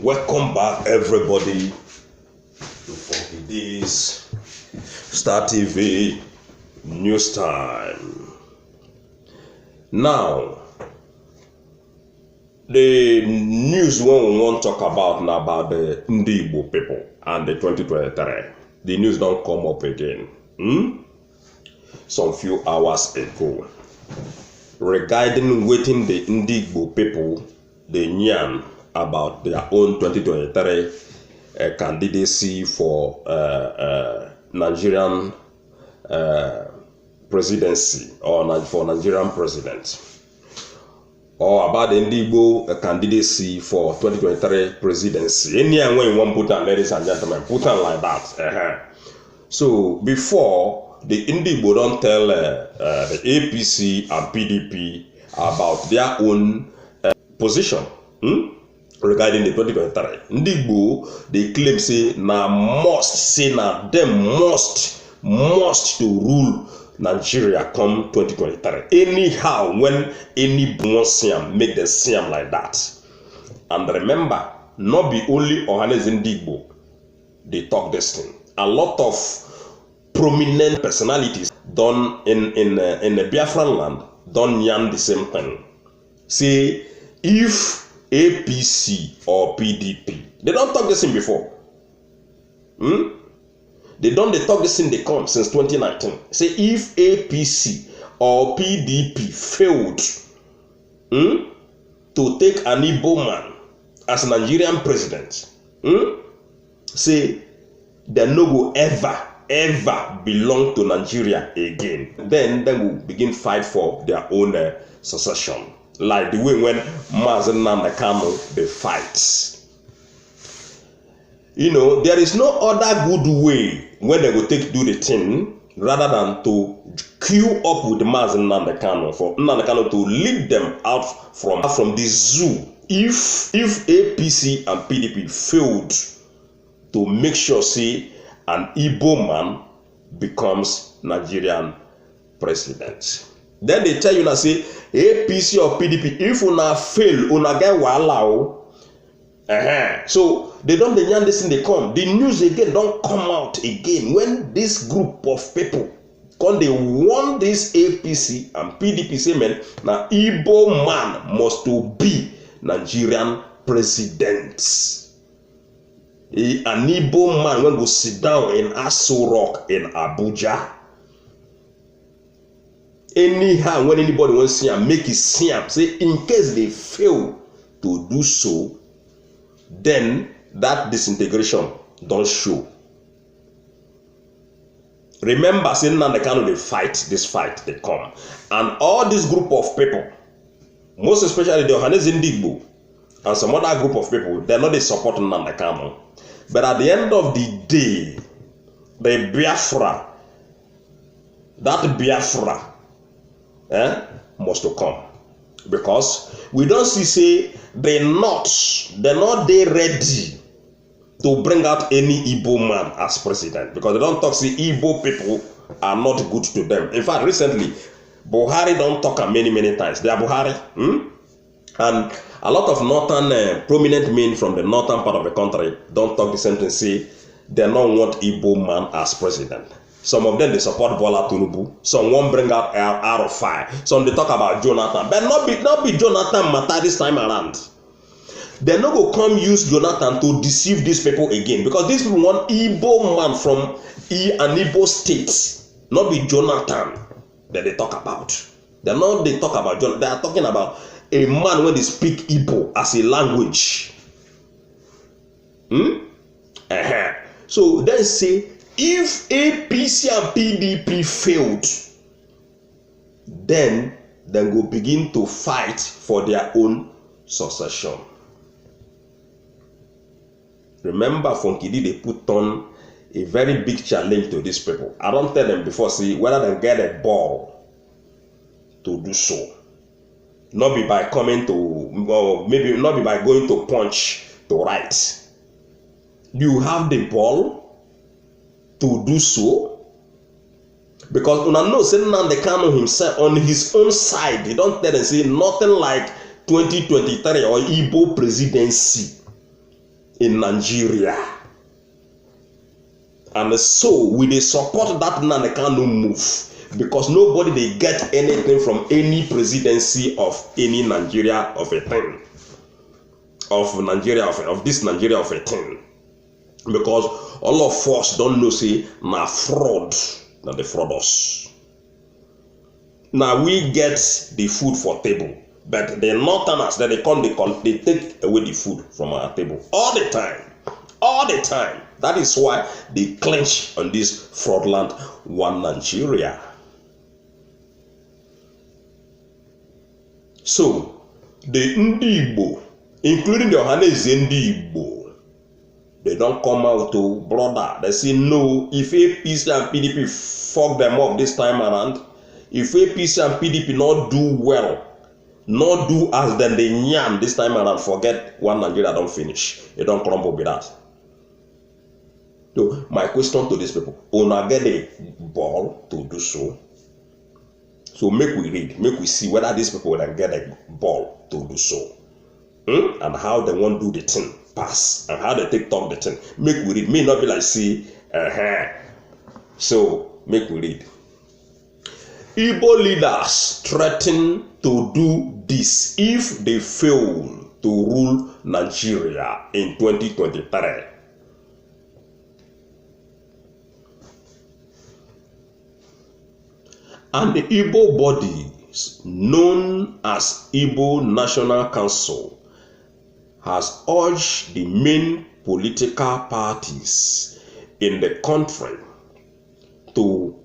Welcome back, everybody, to Funky Days Star TV News Time. Now, the news we want to talk about now about the Ndigbo people and the 2023. The news don't come up again. Some few hours ago, regarding waiting the Ndigbo people, the Nyan about their own 2023 candidacy for Nigerian presidency or for Nigerian president, or about the Ndigbo candidacy for 2023 presidency. Any when you want to put on, ladies and gentlemen, put on like that. So before the Ndigbo don't tell the APC and PDP about their own position. Regarding the 2023, Ndigbo, they claim say them must to rule Nigeria come 2023. Anyhow, when any wants Siam, make them Siam like that. And remember, not be only Ohanes Ndigbo, they talk this thing. A lot of prominent personalities done in the Biafran land don't yarn the same thing. See, if APC or PDP, they don't talk this thing before. They talk this thing they come since 2019. Say if APC or PDP failed to take an Igbo man as Nigerian president, say they no go ever belong to Nigeria again. Then they will begin fight for their own secession. Like the way when Mazen Nnamdi Kanu they fight. You know, there is no other good way when they go do the thing rather than to queue up with Mazen Nnamdi Kanu for Nnamdi Kanu to lead them out from the zoo. If APC and PDP failed to make sure say an Igbo man becomes Nigerian president. Then they tell you now say APC or PDP, if una fail, una get wahala. So they don't yarn this thing they come. The news again don't come out again when this group of people come they want this APC and PDP say man, now Igbo man must to be Nigerian president. An Igbo man when go sit down in Aso Rock in Abuja. Anyhow, when anybody wants to see him, make it see him. Say, in case they fail to do so, then that disintegration don't show. Remember, saying Nnamdi Kanu they fight this fight, they come. And all this group of people, most especially the Ohanes Ndigbo and some other group of people, they're not supporting Nnamdi Kanu. But at the end of the day, the Biafra, that Biafra, must to come, because we don't see they're not ready to bring out any Igbo man as president, because they don't talk say Igbo people are not good to them. In fact, recently Buhari don't talk many times. They are Buhari, and a lot of northern prominent men from the northern part of the country don't talk the same thing. Say they don't want Igbo man as president. Some of them they support Bola Tinubu. Some won't bring out R5. Some they talk about Jonathan, but not be Jonathan matter this time around. They no go come use Jonathan to deceive these people again, because these people want Igbo man from an Igbo state, not be Jonathan that they talk about. They talk about Jonathan. They are talking about a man when they speak Igbo as a language. So they say, if APC and PDP failed, then they will begin to fight for their own succession. Remember, Funky D, they put on a very big challenge to these people. I don't tell them before, see, whether they get a ball to do so. Not be by coming to, or maybe not be by going to punch to right. You have the ball to do so, because una know say Nnamdi Kanu himself on his own side, he don't tell them say nothing like 2023 or Igbo presidency. in Nigeria. And so we dey support that Nnamdi Kanu move because nobody dey get anything from any presidency of any Nigeria of a thing. Of Nigeria of this Nigeria of a thing. Because all of us don't know say na fraud, na they fraud us. Now we get the food for table, but the northerners that they take away the food from our table all the time. That is why they clench on this fraudulent one Nigeria. So the Ndigbo, including the Ndigbo, they don't come out to brother. They say no. If APC and PDP fuck them up this time around, if APC and PDP not do well, not do as then they yam this time around, forget one Nigeria don't finish. They don't crumble with that. So my question to these people: una get a ball to do so. So make we read, make we see whether these people will get a ball to do so, and how they won't do the thing pass, and how they take talk the thing. Make we read. May not be like see, So make we read. Igbo leaders threaten to do this if they fail to rule Nigeria in 2023. And the Igbo bodies known as Igbo National Council has urged the main political parties in the country to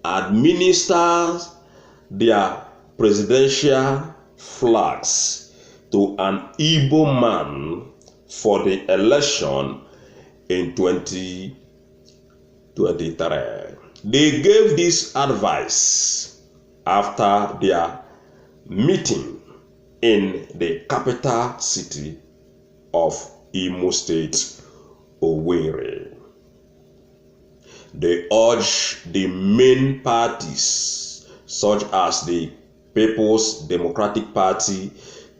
administer their presidential flags to an Igbo man for the election in 2023. They gave this advice after their meeting in the capital city of Imo State, Owerri. They urge the main parties such as the People's Democratic Party,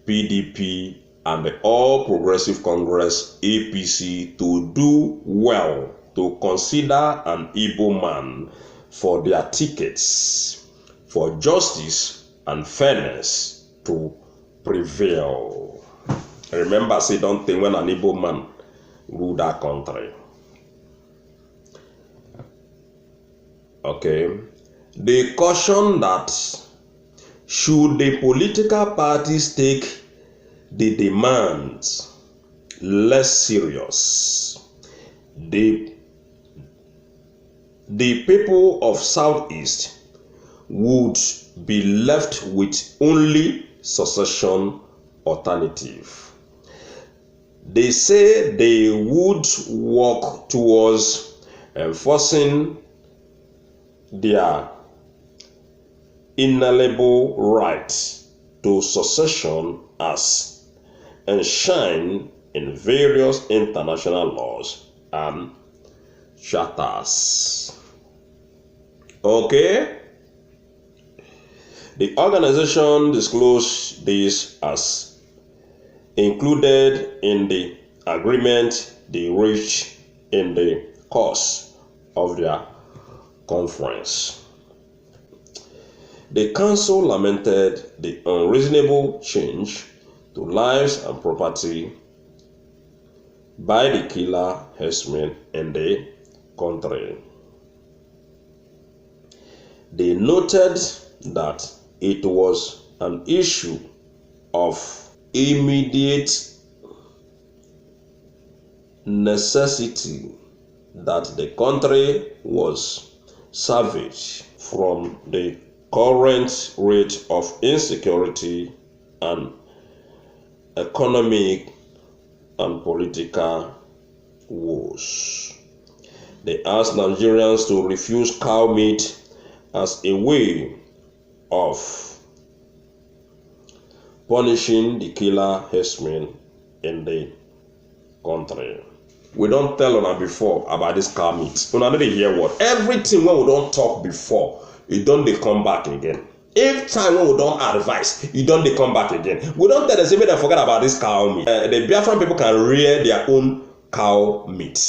PDP, and the All Progressive Congress, APC, to do well to consider an Igbo man for their tickets, for justice and fairness to prevail. Remember, say don't think when an Igbo man rule that country. Okay. They caution that should the political parties take the demands less serious, the people of Southeast would be left with only secession alternative. They say they would work towards enforcing their inalienable right to secession as enshrined in various international laws and charters. Okay? The organization disclosed this as included in the agreement they reached in the course of their conference. The council lamented the unreasonable change to lives and property by the killer herdsmen in the country. They noted that it was an issue of immediate necessity that the country was savage from the current rate of insecurity and economic and political woes. They asked Nigerians to refuse cow meat as a way of punishing the killer herdsmen in the country. We don't tell una before about this cow meat. Una no dey hear what everything when we don't talk before, it don't they come back again. If time when we don't advise, you don't they come back again. We don't tell them, say, they forget about this cow meat. The Biafran people can rear their own cow meat.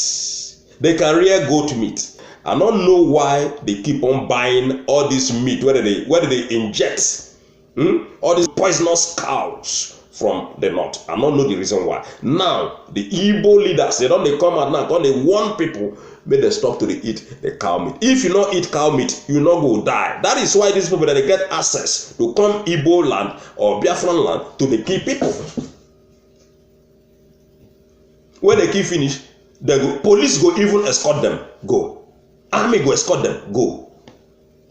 They can rear goat meat. I don't know why they keep on buying all this meat, whether they inject all these poisonous cows from the north. I don't know the reason why. Now, the Igbo leaders, they come out now, they warn people, make them stop to eat the cow meat. If you not eat cow meat, you not go die. That is why these people, that they get access to come Igbo land or Biafran land to the key people. When they keep finish, they go, police go even escort them, go. Army go escort them, go.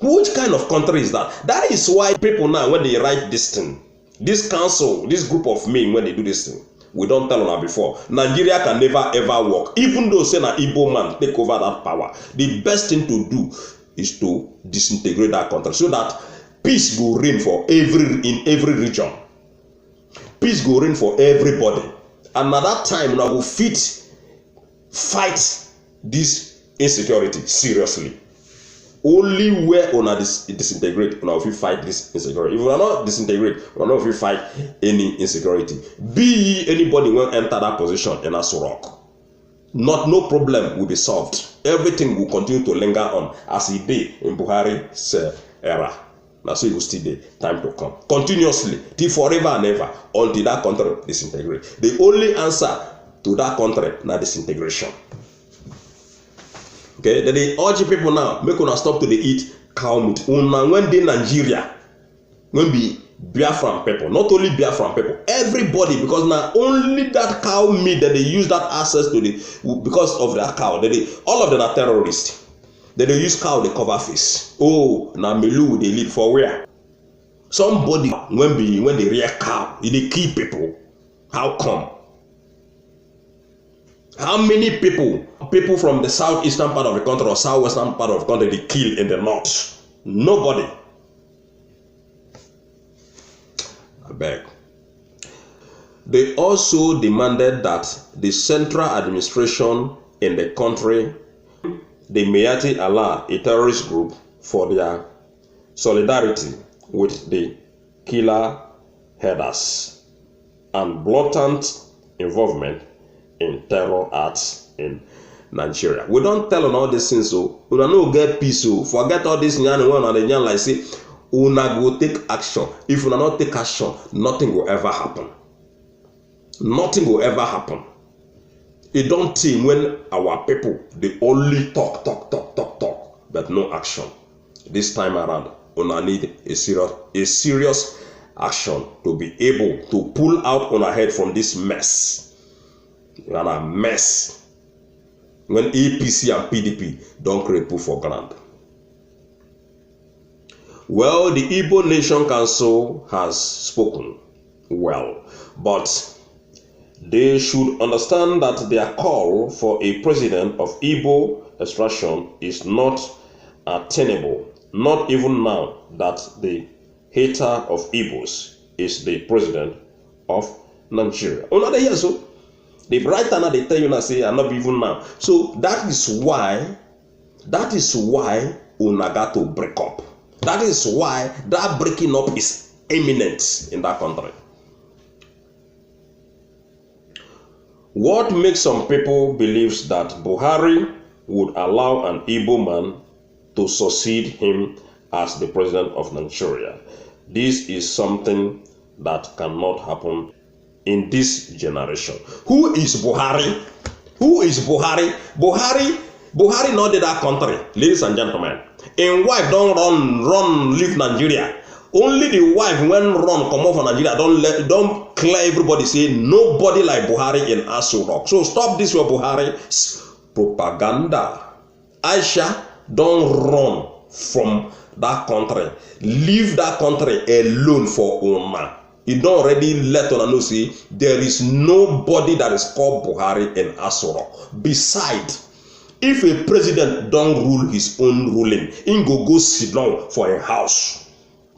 Which kind of country is that? That is why people now, when they write this thing, this council, this group of men, when they do this thing, we don't tell them before. Nigeria can never ever work. Even though say an Igbo man take over that power, the best thing to do is to disintegrate that country so that peace will reign for in every region. Peace will reign for everybody. And at that time, we will fight this insecurity seriously. Only where una disintegrate, una will fight this insecurity. If we are not disintegrate, we are not will fight any insecurity. Be anybody will enter that position in Asurok. No problem will be solved. Everything will continue to linger on as it did in Buhari's era. Now so it will still be time to come. Continuously, till forever and ever, until that country disintegrate. The only answer to that country is disintegration. Okay, then they urge people now, make una stop to eat cow meat. When they Nigeria, when be Biafran people, not only Biafran people, everybody, because now only that cow meat that they use that access to because of that cow, all of them are terrorists. They use cow, they cover face. Oh, now Melu they live for where? Somebody when they rear cow, they kill people. How come? How many people from the southeastern part of the country or southwestern part of the country they kill in the north? Nobody. I beg. They also demanded that the central administration in the country, they may allow a terrorist group for their solidarity with the killer headers and blatant involvement in terror acts in Nigeria. We don't tell on all these things, so we don't know get peace, so forget all this yan and the yan like say una go take action. If we not take action, nothing will ever happen. Nothing will ever happen. It don't seem when our people they only talk, but no action. This time around, una need a serious action to be able to pull out on our head from this mess. And a mess when APC and PDP don't create proof for ground. Well, the Igbo Nation Council has spoken well, but they should understand that their call for a president of Igbo extraction is not attainable, not even now that the hater of Igbos is the president of Nigeria. Another year, so the brighter now they tell you now say I'm not even now. So that is why Unaga to break up. That is why that breaking up is imminent in that country. What makes some people believe that Buhari would allow an Igbo man to succeed him as the president of Nigeria? This is something that cannot happen in this generation. Who is Buhari? Who is Buhari? Buhari not did that country, ladies and gentlemen. And wife don't run leave Nigeria. Only the wife when run come off from Nigeria don't clear everybody say nobody like Buhari in Aso Rock. So stop this with Buhari's propaganda. Aisha don't run from that country. Leave that country alone for Oma. You don't already let on know say there is nobody that is called Buhari in Asoro. Besides, if a president don't rule his own ruling, he go sit down for a house.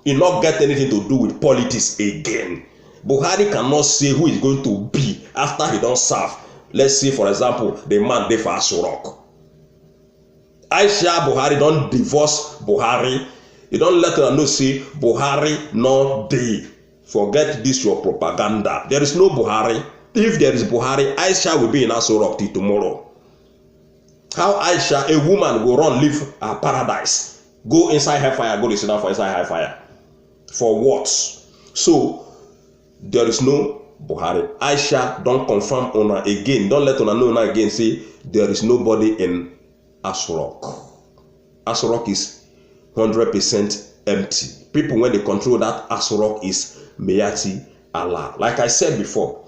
He not get anything to do with politics again. Buhari cannot say who is going to be after he don't serve. Let's say, for example, the man there for Asorok. Aisha Buhari don't divorce Buhari. You don't let her know say Buhari no dey. Forget this your propaganda. There is no Buhari. If there is Buhari, Aisha will be in Aso Rock till tomorrow. How Aisha, a woman, will run leave her paradise, go inside hellfire, go to sit down for inside hellfire? For what? So there is no Buhari. Aisha don't confirm Una again. Don't let Una know Una again say there is nobody in Aso Rock. Aso Rock is 100% empty. People when they control that Aso Rock is Meyati Allah. Like I said before,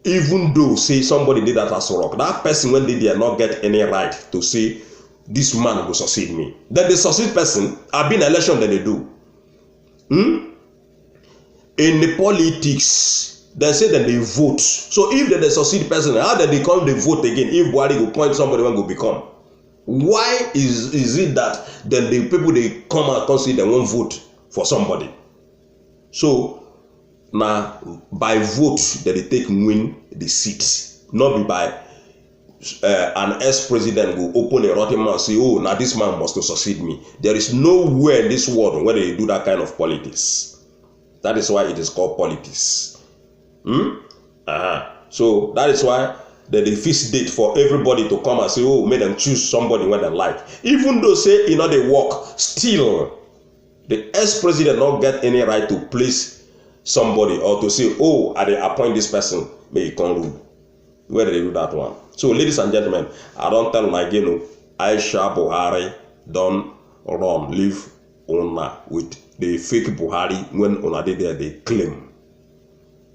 even though say somebody did that Aso Rock, that person when they did not get any right to say this man will succeed me. Then the succeed person have been election that they do. In the politics, they say that they vote. So if they succeed person, how did they come they vote again? If Buhari will point somebody when will become? Why is it that then the people they come and come say they won't vote for somebody? So now by vote that they take win the seat, not be by an ex-president will open a rotten mouth and say, oh, now this man must succeed me. There is nowhere in this world where they do that kind of politics. That is why it is called politics. So that is why they fix date for everybody to come and say, oh, make them choose somebody when they like. Even though say, you know, they work, still the ex-president not get any right to place somebody or to say, oh, I appoint this person, may he come rule. Where do they do that one? So, ladies and gentlemen, I don't tell my again, Aisha Buhari don't run, leave Una with the fake Buhari when Una did there, they claim.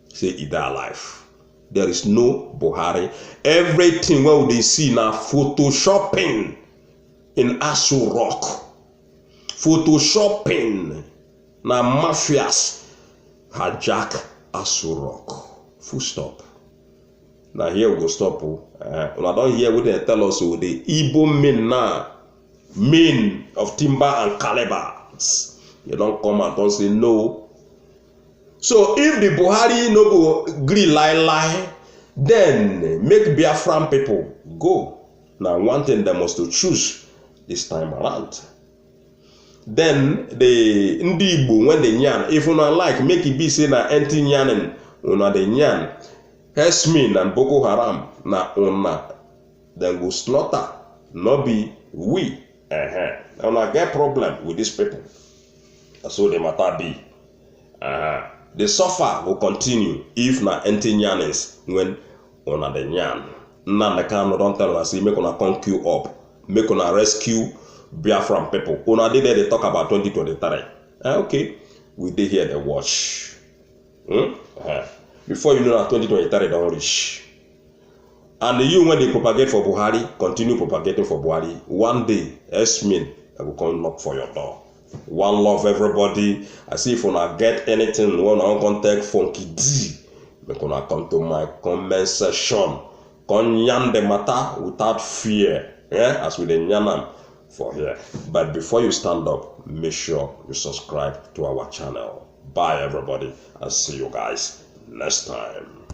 Say it alive. There is no Buhari. Everything what they see now, photoshopping in Aso Rock. Photoshopping now mafias hijack Aso Rock. Full stop. Now here we go stop. When I don't hear what they tell us, so the Igbo men now, men of timber and calibers. You don't come and don't say no. So if the Buhari no go agree lie, then make Biafran people go. Now one thing they must to choose this time around. Then the Ndigbo when they nyan, if you not like, make it be say na anti nyanin, una the nyan. Hesmin and Boko Haram na Una, then go slaughter, not be we. And I get problem with these people. So the matter be. The suffer will continue if na anti nyanins when Una the nyan. Now the can don't tell us, make Una come queue up, make Una rescue Biafran people. Una did they talk about 2023. Okay, we did hear the watch. Before you know that 2023 don't reach. And you when they propagate for Buhari, continue propagating for Buhari. One day, Esmin, I will come knock for your door. One love everybody. I see if you not get anything, when I contact Funky D, we're gonna come to my comment section. Come yan the matter without fear. As with the nyanam for here. But before you stand up, make sure you subscribe to our channel. Bye everybody. I'll see you guys next time.